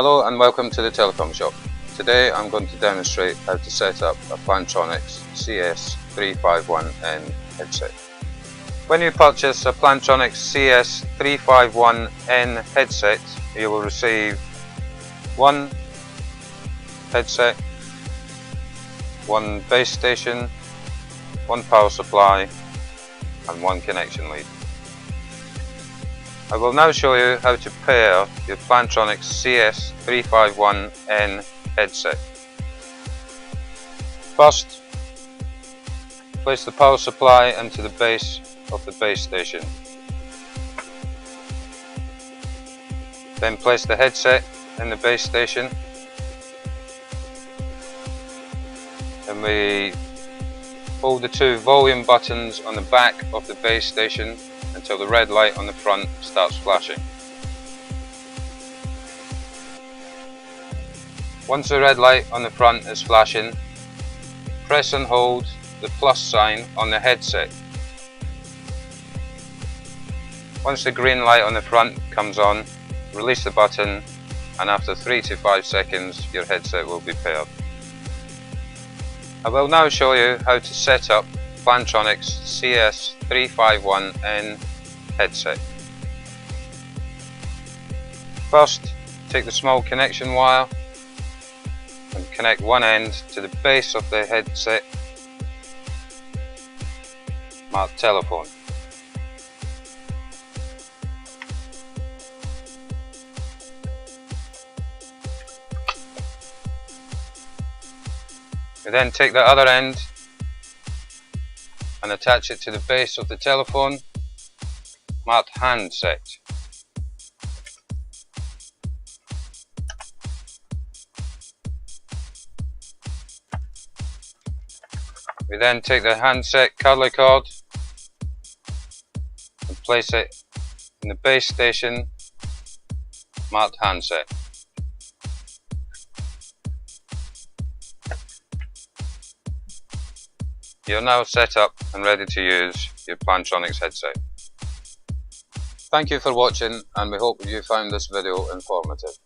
Hello and welcome to the Telecom Shop. Today I'm going to demonstrate how to set up a Plantronics CS251N headset. When you purchase a Plantronics CS251N headset, you will receive one headset, one base station, one power supply and one connection lead. I will now show you how to pair your Plantronics CS251N headset. First, place the power supply into the base of the base station. Then place the headset in the base station. And we hold the two volume buttons on the back of the base station until the red light on the front starts flashing. Once the red light on the front is flashing, press and hold the plus sign on the headset. Once the green light on the front comes on, release the button and after 3 to 5 seconds your headset will be paired. I will now show you how to set up Plantronics CS251N headset. First, take the small connection wire and connect one end to the base of the headset marked telephone. You then take the other end and attach it to the base of the telephone marked handset. We then take the handset curly cord and place it in the base station marked handset. You're now set up and ready to use your Plantronics headset. Thank you for watching and we hope you found this video informative.